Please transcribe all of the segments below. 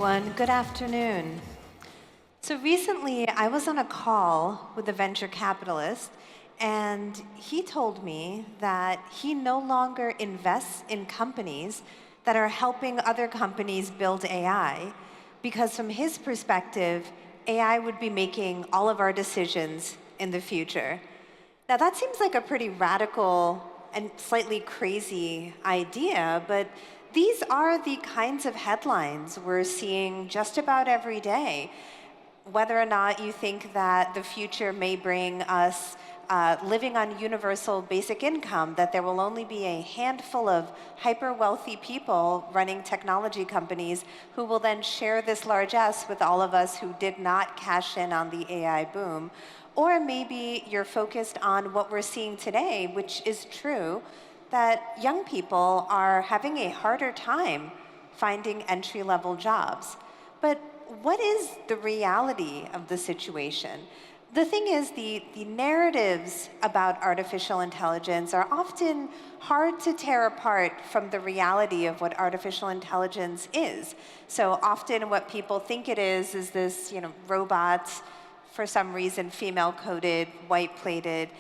everyone. Good afternoon. So recently, I was on a call with a venture capitalist, and he told me that he no longer invests in companies that are helping other companies build AI, because from his perspective, AI would be making all of our decisions in the future. Now, that seems like a pretty radical and slightly crazy idea, but these are the kinds of headlines we're seeing just about every day. Whether or not you think that the future may bring us living on universal basic income, that there will only be a handful of hyper-wealthy people running technology companies who will then share this largesse with all of us who did not cash in on the AI boom. Or maybe you're focused on what we're seeing today, which is true, that young people are having a harder time finding entry-level jobs. But what is the reality of the situation? The thing is, the narratives about artificial intelligence are often hard to tear apart from the reality of what artificial intelligence is. So often what people think it is this, robot, for some reason, female-coded, white-plated.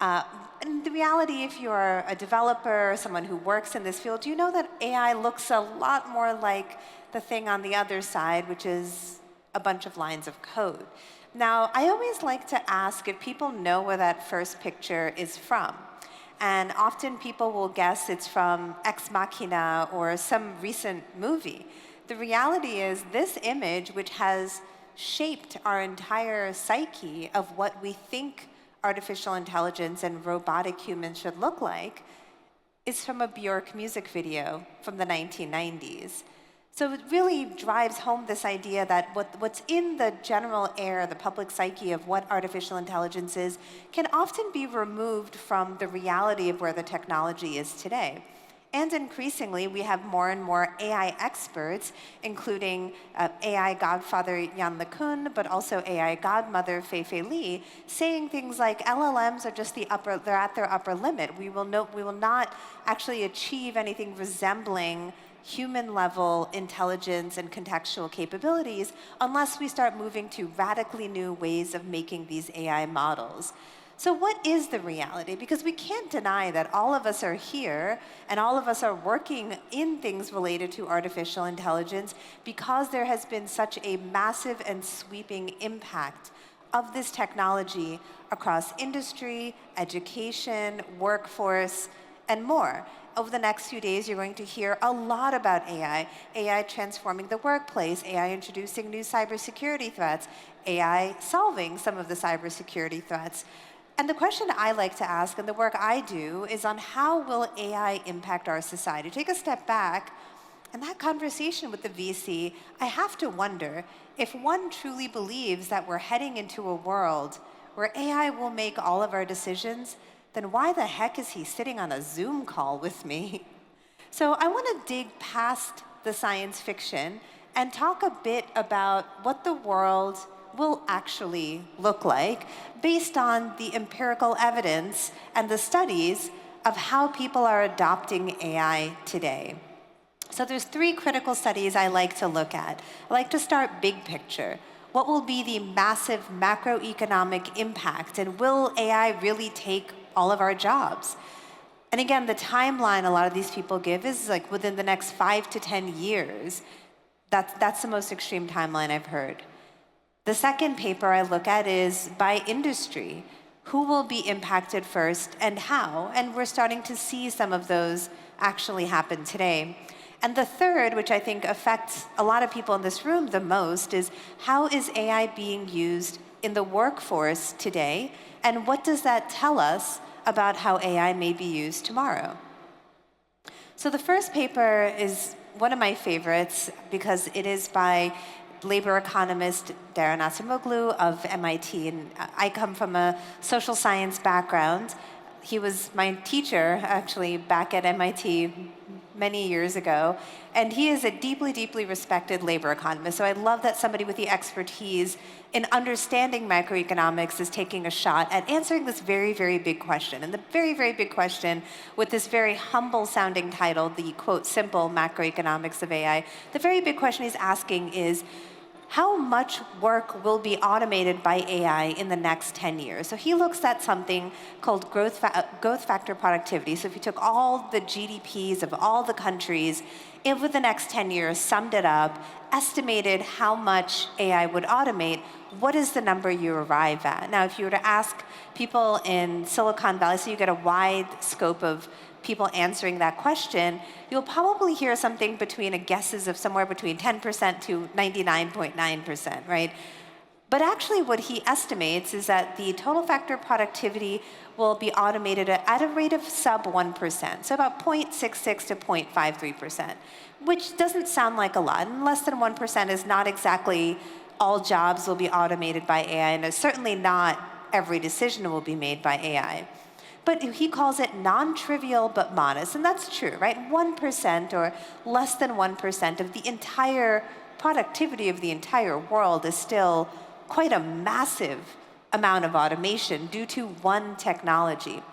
And the reality, if you're a developer or someone who works in this field, you know that AI looks a lot more like the thing on the other side, which is a bunch of lines of code. Now, I always like to ask if people know where that first picture is from. And often people will guess it's from Ex Machina or some recent movie. The reality is this image, which has shaped our entire psyche of what we think artificial intelligence and robotic humans should look like, is from a Björk music video from the 1990s. So it really drives home this idea that what's in the general air, the public psyche of what artificial intelligence is, can often be removed from the reality of where the technology is today. And increasingly, we have more and more AI experts, including AI godfather Jan LeCun, but also AI godmother Fei-Fei Li, saying things like LLMs are just they're at their upper limit. We will not actually achieve anything resembling human-level intelligence and contextual capabilities unless we start moving to radically new ways of making these AI models. So what is the reality? Because we can't deny that all of us are here and all of us are working in things related to artificial intelligence because there has been such a massive and sweeping impact of this technology across industry, education, workforce, and more. Over the next few days, you're going to hear a lot about AI transforming the workplace, AI introducing new cybersecurity threats, AI solving some of the cybersecurity threats. And the question I like to ask, and the work I do, is on how will AI impact our society? Take a step back, and that conversation with the VC, I have to wonder if one truly believes that we're heading into a world where AI will make all of our decisions, then why the heck is he sitting on a Zoom call with me? So I want to dig past the science fiction and talk a bit about what the world will actually look like based on the empirical evidence and the studies of how people are adopting AI today. So there's three critical studies I like to look at. I like to start big picture. What will be the massive macroeconomic impact, and will AI really take all of our jobs? And again, the timeline a lot of these people give is like within the next 5 to 10 years. That's the most extreme timeline I've heard. The second paper I look at is by industry. Who will be impacted first and how? And we're starting to see some of those actually happen today. And the third, which I think affects a lot of people in this room the most, is how is AI being used in the workforce today? And what does that tell us about how AI may be used tomorrow? So the first paper is one of my favorites because it is by labor economist Daron Acemoglu of MIT, and I come from a social science background. He was my teacher, actually, back at MIT many years ago, and he is a deeply, deeply respected labor economist. So I love that somebody with the expertise in understanding macroeconomics is taking a shot at answering this very, very big question. And the very, very big question, with this very humble sounding title, the quote, simple macroeconomics of AI, the very big question he's asking is, how much work will be automated by AI in the next 10 years? So he looks at something called growth factor productivity. So if you took all the GDPs of all the countries over the next 10 years, summed it up, estimated how much AI would automate, what is the number you arrive at? Now, if you were to ask people in Silicon Valley, so you get a wide scope of people answering that question, you'll probably hear something between guesses of somewhere between 10% to 99.9%, right? But actually what he estimates is that the total factor productivity will be automated at a rate of sub 1%, so about 0.66 to 0.53%, which doesn't sound like a lot. And less than 1% is not exactly all jobs will be automated by AI, and it's certainly not every decision will be made by AI. But he calls it non-trivial but modest, and that's true, right? 1% or less than 1% of the entire productivity of the entire world is still quite a massive amount of automation due to one technology.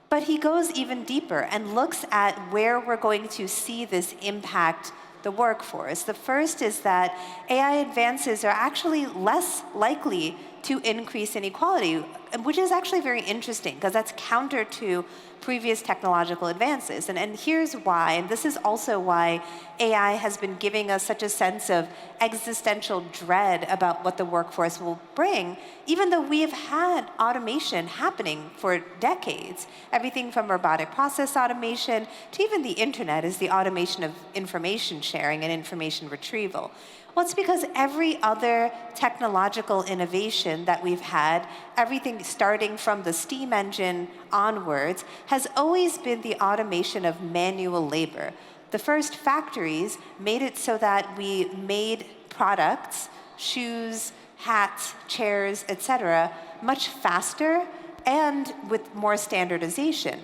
But he goes even deeper and looks at where we're going to see this impact the workforce. The first is that AI advances are actually less likely to increase inequality, which is actually very interesting because that's counter to previous technological advances. And here's why, and this is also why AI has been giving us such a sense of existential dread about what the workforce will bring, even though we have had automation happening for decades. Everything from robotic process automation to even the internet is the automation of information sharing and information retrieval. Well, it's because every other technological innovation that we've had, everything starting from the steam engine onwards, has always been the automation of manual labor. The first factories made it so that we made products, shoes, hats, chairs, etc., much faster and with more standardization.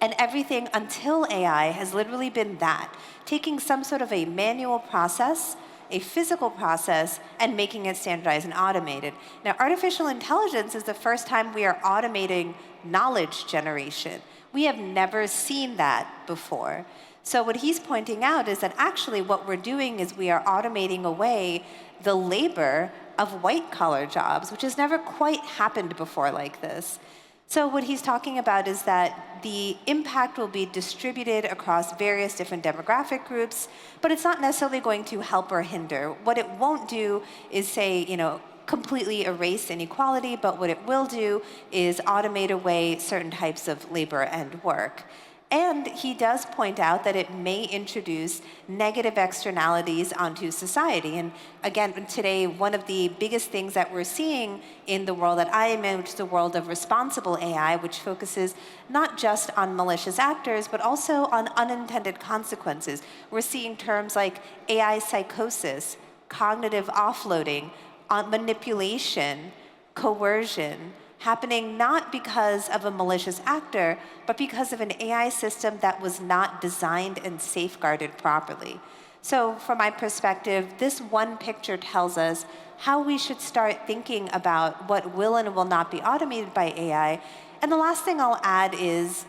And everything until AI has literally been that, taking some sort of a manual process, a physical process, and making it standardized and automated. Now, artificial intelligence is the first time we are automating knowledge generation. We have never seen that before. So what he's pointing out is that actually what we're doing is we are automating away the labor of white-collar jobs, which has never quite happened before like this. So what he's talking about is that the impact will be distributed across various different demographic groups, but it's not necessarily going to help or hinder. What it won't do is say, completely erase inequality, but what it will do is automate away certain types of labor and work. And he does point out that it may introduce negative externalities onto society. And again, today, one of the biggest things that we're seeing in the world that I am in, which is the world of responsible AI, which focuses not just on malicious actors, but also on unintended consequences. We're seeing terms like AI psychosis, cognitive offloading, manipulation, coercion, happening not because of a malicious actor, but because of an AI system that was not designed and safeguarded properly. So from my perspective, this one picture tells us how we should start thinking about what will and will not be automated by AI. And the last thing I'll add is,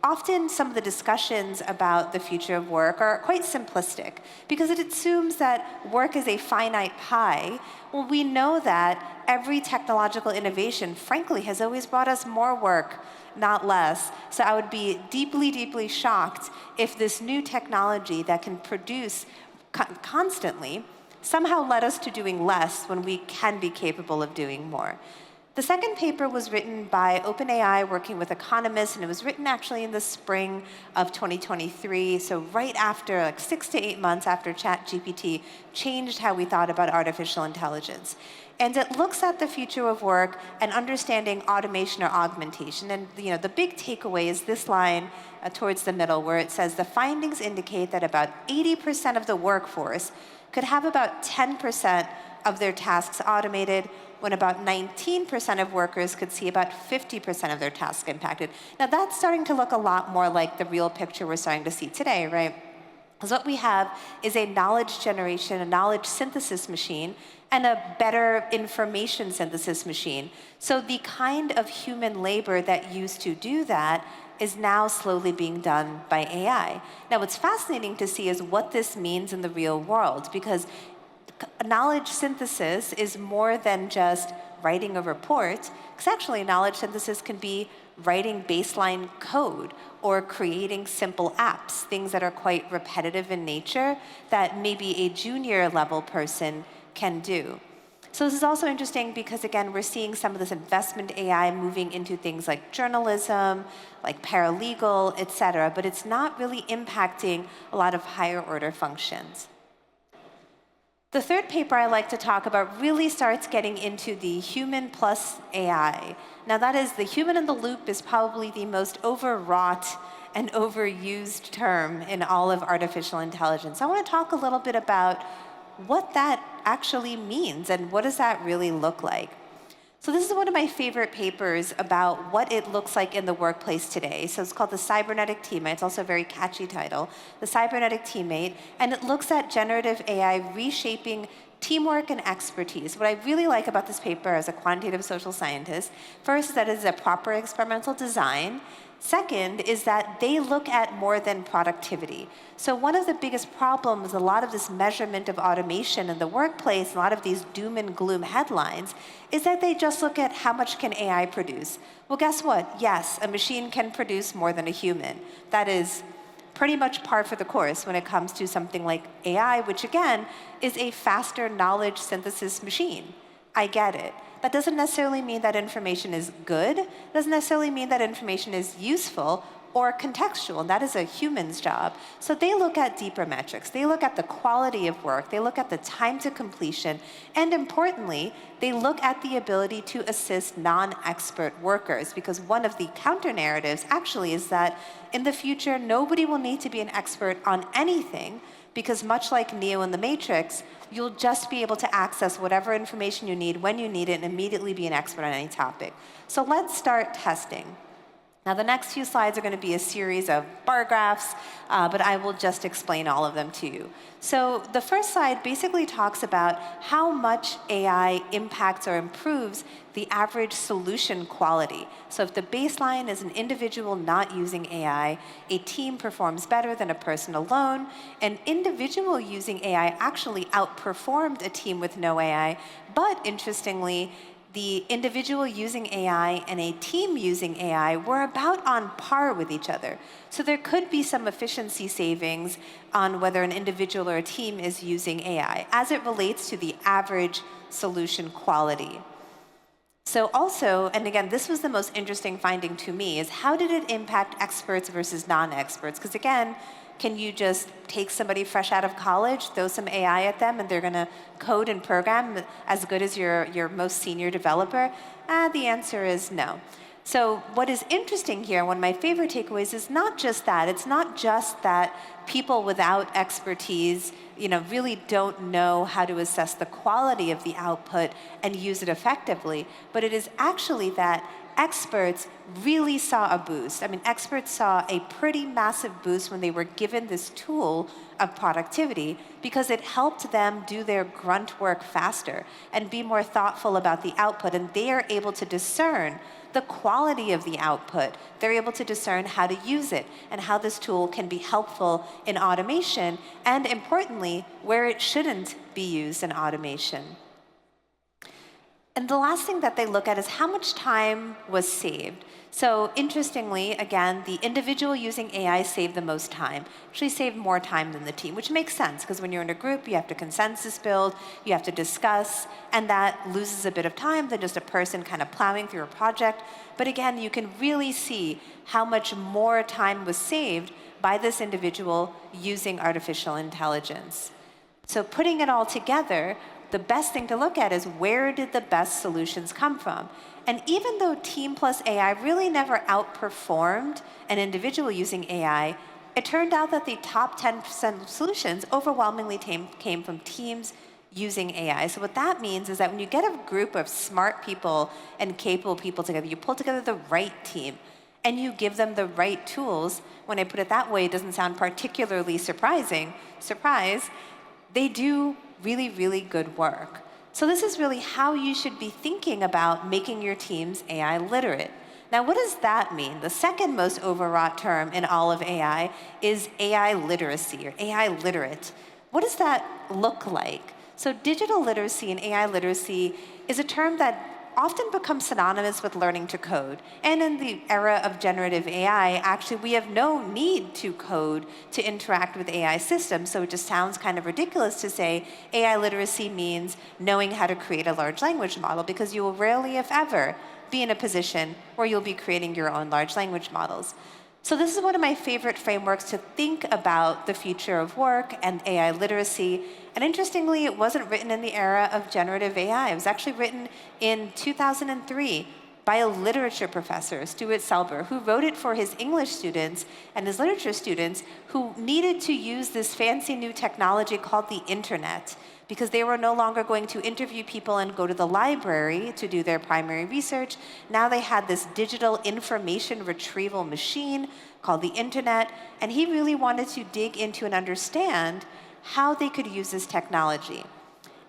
often some of the discussions about the future of work are quite simplistic because it assumes that work is a finite pie. Well, we know that every technological innovation, frankly, has always brought us more work, not less. So I would be deeply, deeply shocked if this new technology that can produce constantly somehow led us to doing less when we can be capable of doing more. The second paper was written by OpenAI working with economists, and it was written actually in the spring of 2023, so right after, like 6 to 8 months after ChatGPT changed how we thought about artificial intelligence. And it looks at the future of work and understanding automation or augmentation. And the big takeaway is this line towards the middle where it says, the findings indicate that about 80% of the workforce could have about 10% of their tasks automated, when about 19% of workers could see about 50% of their tasks impacted. Now that's starting to look a lot more like the real picture we're starting to see today, right? Because what we have is a knowledge generation, a knowledge synthesis machine, and a better information synthesis machine. So the kind of human labor that used to do that is now slowly being done by AI. Now what's fascinating to see is what this means in the real world, because knowledge synthesis is more than just writing a report, because actually knowledge synthesis can be writing baseline code or creating simple apps, things that are quite repetitive in nature that maybe a junior level person can do. So this is also interesting because, again, we're seeing some of this investment AI moving into things like journalism, like paralegal, et cetera, but it's not really impacting a lot of higher order functions. The third paper I like to talk about really starts getting into the human plus AI. Now that is, the human in the loop is probably the most overwrought and overused term in all of artificial intelligence. I want to talk a little bit about what that actually means and what does that really look like. So this is one of my favorite papers about what it looks like in the workplace today. So it's called the Cybernetic Teammate. It's also a very catchy title, the Cybernetic Teammate, and it looks at generative AI reshaping teamwork and expertise. What I really like about this paper as a quantitative social scientist, first is that it is a proper experimental design. Second is that they look at more than productivity. So one of the biggest problems, a lot of this measurement of automation in the workplace, a lot of these doom and gloom headlines, is that they just look at how much can AI produce. Well, guess what? Yes, a machine can produce more than a human. That is pretty much par for the course when it comes to something like AI, which again is a faster knowledge synthesis machine. I get it. That doesn't necessarily mean that information is good. It doesn't necessarily mean that information is useful or contextual, and that is a human's job. So they look at deeper metrics. They look at the quality of work. They look at the time to completion. And importantly, they look at the ability to assist non-expert workers, because one of the counter-narratives actually is that in the future, nobody will need to be an expert on anything, because much like Neo in the Matrix, you'll just be able to access whatever information you need when you need it and immediately be an expert on any topic. So let's start testing. Now the next few slides are going to be a series of bar graphs, but I will just explain all of them to you. So the first slide basically talks about how much AI impacts or improves the average solution quality. So if the baseline is an individual not using AI, a team performs better than a person alone. An individual using AI actually outperformed a team with no AI, but interestingly, the individual using AI and a team using AI were about on par with each other. So there could be some efficiency savings on whether an individual or a team is using AI as it relates to the average solution quality. So also, and again, this was the most interesting finding to me, is how did it impact experts versus non-experts? Because again, can you just take somebody fresh out of college, throw some AI at them, and they're going to code and program as good as your most senior developer? The answer is no. So what is interesting here, one of my favorite takeaways, is not just that. It's not just that people without expertise really don't know how to assess the quality of the output and use it effectively, but it is actually that experts really saw a boost. I mean, experts saw a pretty massive boost when they were given this tool of productivity, because it helped them do their grunt work faster and be more thoughtful about the output, and they are able to discern the quality of the output. They're able to discern how to use it and how this tool can be helpful in automation, and importantly, where it shouldn't be used in automation. And the last thing that they look at is how much time was saved. So interestingly, again, the individual using AI saved the most time, actually saved more time than the team, which makes sense, because when you're in a group, you have to consensus build, you have to discuss, and that loses a bit of time than just a person kind of plowing through a project. But again, you can really see how much more time was saved by this individual using artificial intelligence. So putting it all together, the best thing to look at is where did the best solutions come from? And even though team plus AI really never outperformed an individual using AI, it turned out that the top 10% of solutions overwhelmingly came from teams using AI. So what that means is that when you get a group of smart people and capable people together, you pull together the right team, and you give them the right tools. When I put it that way, it doesn't sound particularly surprise, they do really, really good work. So this is really how you should be thinking about making your teams AI literate. Now, what does that mean? The second most overwrought term in all of AI is AI literacy, or AI literate. What does that look like? So digital literacy and AI literacy is a term that often becomes synonymous with learning to code. And in the era of generative AI, actually, we have no need to code to interact with AI systems, so it just sounds kind of ridiculous to say AI literacy means knowing how to create a large language model, because you will rarely, if ever, be in a position where you'll be creating your own large language models. So this is one of my favorite frameworks to think about the future of work and AI literacy. And interestingly, it wasn't written in the era of generative AI. It was actually written in 2003 by a literature professor, Stuart Selber, who wrote it for his English students and his literature students who needed to use this fancy new technology called the internet, because they were no longer going to interview people and go to the library to do their primary research. Now they had this digital information retrieval machine called the internet, and he really wanted to dig into and understand how they could use this technology.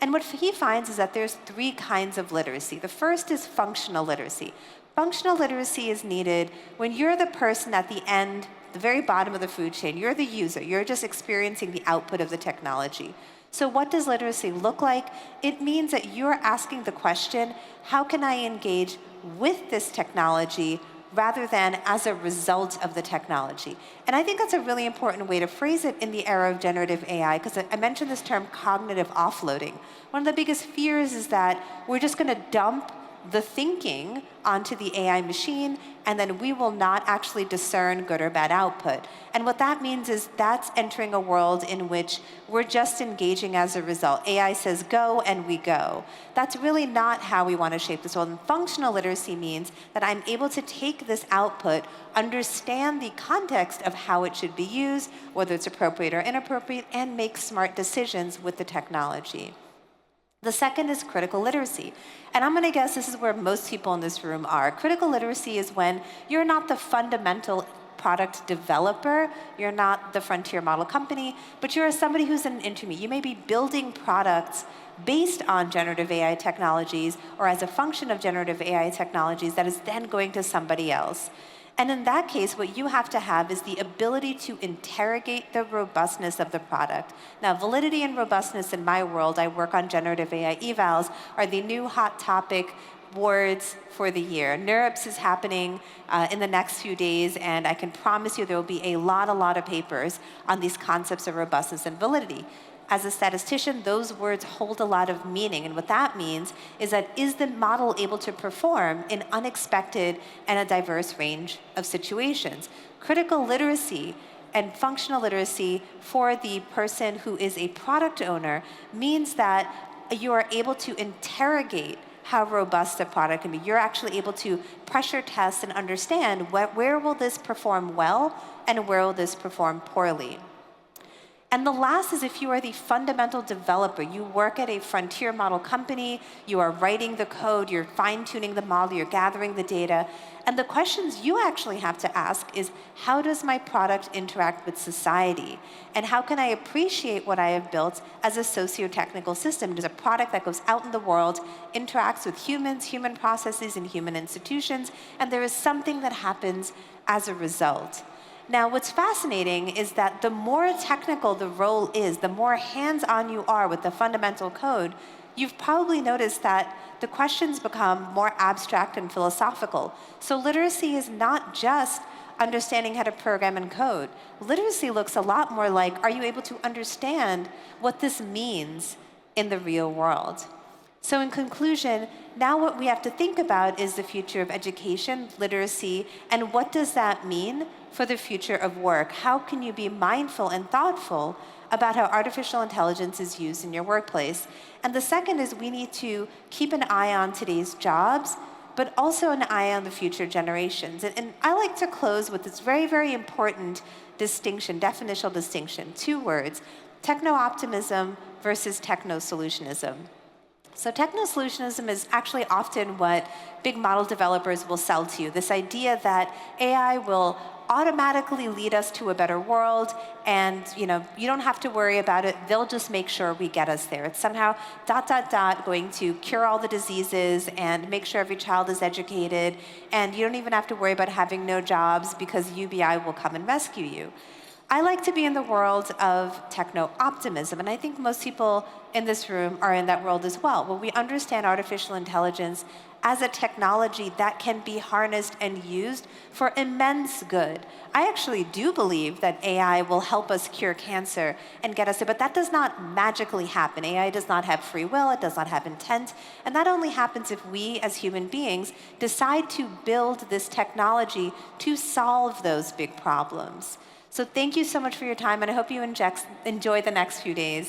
And what he finds is that there's three kinds of literacy. The first is functional literacy. Functional literacy is needed when you're the person at the end, the very bottom of the food chain. You're the user. You're just experiencing the output of the technology. So what does literacy look like? It means that you're asking the question, how can I engage with this technology rather than as a result of the technology? And I think that's a really important way to phrase it in the era of generative AI, because I mentioned this term cognitive offloading. One of the biggest fears is that we're just going to dump the thinking onto the AI machine, and then we will not actually discern good or bad output. And what that means is that's entering a world in which we're just engaging as a result. AI says go, and we go. That's really not how we want to shape this world. And functional literacy means that I'm able to take this output, understand the context of how it should be used, whether it's appropriate or inappropriate, and make smart decisions with the technology. The second is critical literacy. And I'm going to guess this is where most people in this room are. Critical literacy is when you're not the fundamental product developer, you're not the frontier model company, but you're somebody who's an intermediate. You may be building products based on generative AI technologies or as a function of generative AI technologies that is then going to somebody else. And in that case, what you have to have is the ability to interrogate the robustness of the product. Now, validity and robustness in my world, I work on generative AI evals, are the new hot topic words for the year. NeurIPS is happening in the next few days, and I can promise you there will be a lot of papers on these concepts of robustness and validity. As a statistician, those words hold a lot of meaning, and what that means is that is the model able to perform in unexpected and a diverse range of situations? Critical literacy and functional literacy for the person who is a product owner means that you are able to interrogate how robust the product can be. You're actually able to pressure test and understand where will this perform well and where will this perform poorly. And the last is if you are the fundamental developer, you work at a frontier model company, you are writing the code, you're fine-tuning the model, you're gathering the data, and the questions you actually have to ask is, how does my product interact with society? And how can I appreciate what I have built as a socio-technical system? It is a product that goes out in the world, interacts with humans, human processes, and human institutions, and there is something that happens as a result. Now, what's fascinating is that the more technical the role is, the more hands-on you are with the fundamental code, you've probably noticed that the questions become more abstract and philosophical. So literacy is not just understanding how to program and code. Literacy looks a lot more like, are you able to understand what this means in the real world? So in conclusion, now what we have to think about is the future of education, literacy, and what does that mean for the future of work? How can you be mindful and thoughtful about how artificial intelligence is used in your workplace? And the second is we need to keep an eye on today's jobs, but also an eye on the future generations. And I like to close with this very, very important distinction, definitional distinction, 2 words, techno-optimism versus techno-solutionism. So techno-solutionism is actually often what big model developers will sell to you, this idea that AI will automatically lead us to a better world, and you don't have to worry about it. They'll just make sure we get us there. It's somehow ... going to cure all the diseases and make sure every child is educated, and you don't even have to worry about having no jobs because UBI will come and rescue you. I like to be in the world of techno-optimism, and I think most people in this room are in that world as well, where we understand artificial intelligence as a technology that can be harnessed and used for immense good. I actually do believe that AI will help us cure cancer and get us there, but that does not magically happen. AI does not have free will, it does not have intent, and that only happens if we as human beings decide to build this technology to solve those big problems. So thank you so much for your time, and I hope you enjoy the next few days.